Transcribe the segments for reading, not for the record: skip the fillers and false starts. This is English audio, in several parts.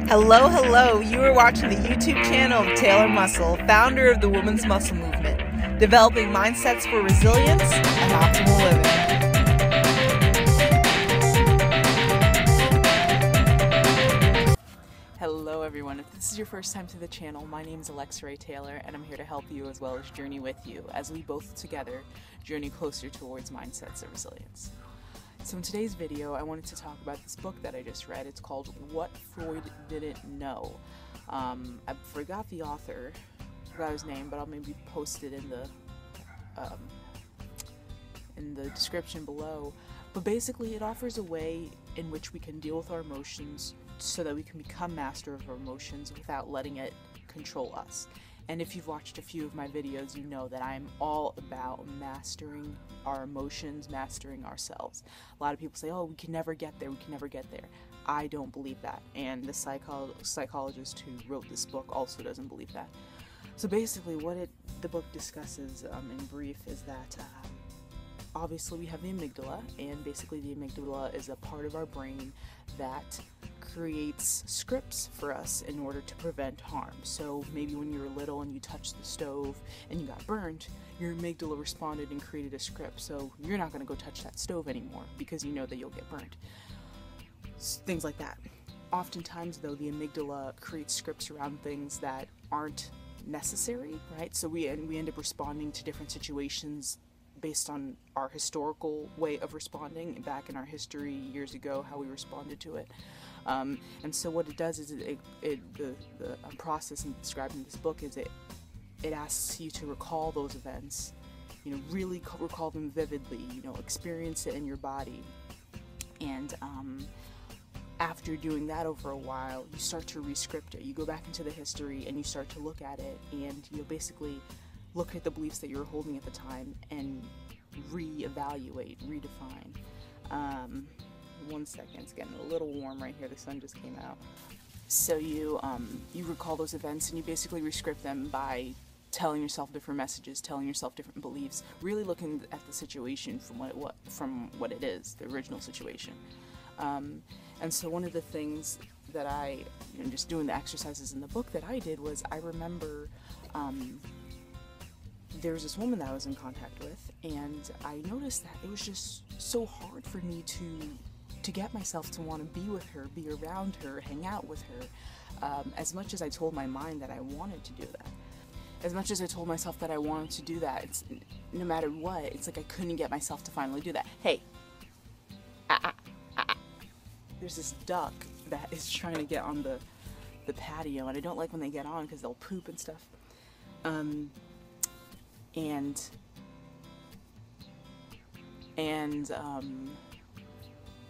Hello, hello. You are watching the YouTube channel of Taylor Muscle, founder of the Women's Muscle Movement, developing mindsets for resilience and optimal living. Hello, everyone. If this is your first time to the channel, my name is Alexa Ray Taylor, and I'm here to help you as well as journey with you as we both together journey closer towards mindsets of resilience. So in today's video, I wanted to talk about this book that I just read. It's called What Freud Didn't Know. I forgot the author, forgot his name, but I'll maybe post it in the description below. But basically, it offers a way in which we can deal with our emotions so that we can become master of our emotions without letting it control us. And if you've watched a few of my videos, you know that I'm all about mastering our emotions, mastering ourselves. A lot of people say, oh, we can never get there, we can never get there. I don't believe that. And the psychologist who wrote this book also doesn't believe that. So basically what the book discusses in brief is that obviously we have the amygdala, and basically the amygdala is a part of our brain that creates scripts for us in order to prevent harm. So maybe when you were little and you touched the stove and you got burned, your amygdala responded and created a script. So you're not going to go touch that stove anymore because you know that you'll get burned. Things like that. Oftentimes though, the amygdala creates scripts around things that aren't necessary, right? So we end up responding to different situations based on our historical way of responding back in our history years ago, how we responded to it. And so what it does is the process described in this book is it asks you to recall those events, really recall them vividly, experience it in your body. And after doing that over a while, you start to re-script it. You go back into the history and you start to look at it, and basically look at the beliefs that you were holding at the time and re-evaluate, redefine. One second, it's getting a little warm right here, the sun just came out. So you recall those events and you basically re-script them by telling yourself different messages, telling yourself different beliefs, really looking at the situation from what it is, the original situation. And so one of the things that I, just doing the exercises in the book that I did was, I remember there was this woman that I was in contact with, and I noticed that it was just so hard for me to get myself to want to be with her, be around her, hang out with her, as much as I told my mind that I wanted to do that. As much as I told myself that I wanted to do that, no matter what, it's like I couldn't get myself to finally do that. Hey, there's this duck that is trying to get on the patio, and I don't like when they get on because they'll poop and stuff.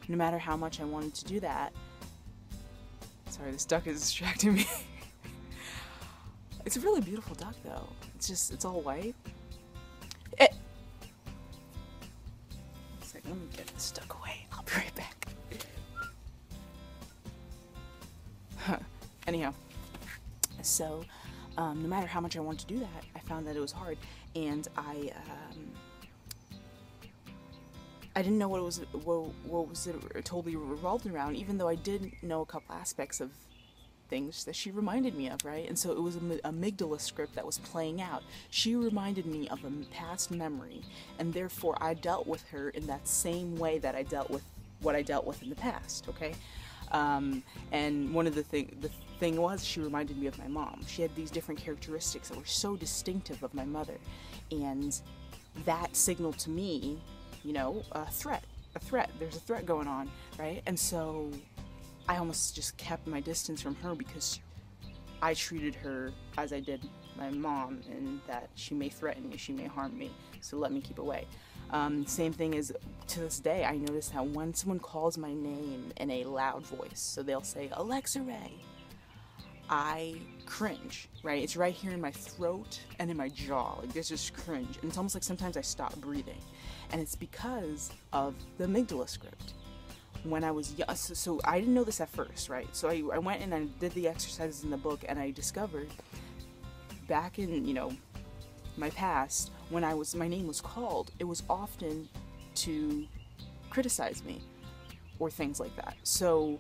No matter how much I wanted to do that, sorry, this duck is distracting me. It's a really beautiful duck though. It's all white. One second, let me get this duck away. I'll be right back. Anyhow, so no matter how much I wanted to do that, I found that it was hard, and I didn't know what was it totally revolved around, even though I did know a couple aspects of things that she reminded me of, right? And so it was an amygdala script that was playing out. She reminded me of a past memory, and therefore I dealt with her in that same way that I dealt with what I dealt with in the past, okay? And one of the thing was, she reminded me of my mom. She had these different characteristics that were so distinctive of my mother, and that signaled to me, a threat. There's a threat going on, right? And so I almost just kept my distance from her because I treated her as I did my mom, and that she may threaten me, she may harm me, so let me keep away. Same thing is, to this day, I notice how when someone calls my name in a loud voice, so they'll say, Alexa Ray, I cringe, right? It's right here in my throat and in my jaw, like there's just cringe, and it's almost like sometimes I stop breathing, and it's because of the amygdala script. When I was young, so I didn't know this at first, right? So I went and I did the exercises in the book, and I discovered back in, my past, when my name was called, it was often to criticize me or things like that. So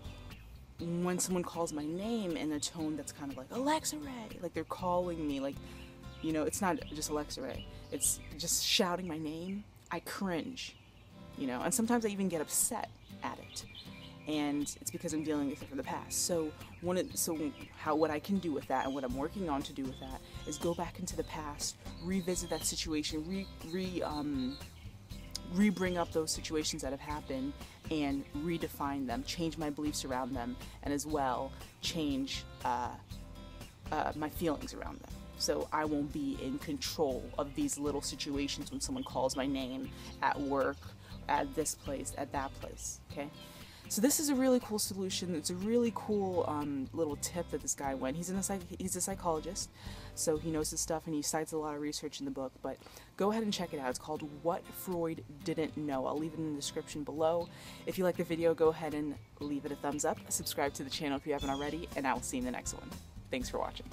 when someone calls my name in a tone that's kind of like, Alexa Ray, like they're calling me, like, you know, it's not just Alexa Ray, it's just shouting my name, I cringe, you know, and sometimes I even get upset at it. And it's because I'm dealing with it from the past. So what I can do with that, and what I'm working on to do with that, is go back into the past, revisit that situation, bring up those situations that have happened, and redefine them, change my beliefs around them, and as well change my feelings around them. So I won't be in control of these little situations when someone calls my name at work, at this place, at that place. Okay. So this is a really cool solution. It's a really cool little tip that this guy went. He's a psychologist, so he knows his stuff, and he cites a lot of research in the book. But go ahead and check it out. It's called What Freud Didn't Know. I'll leave it in the description below. If you like the video, go ahead and leave it a thumbs up. Subscribe to the channel if you haven't already, and I will see you in the next one. Thanks for watching.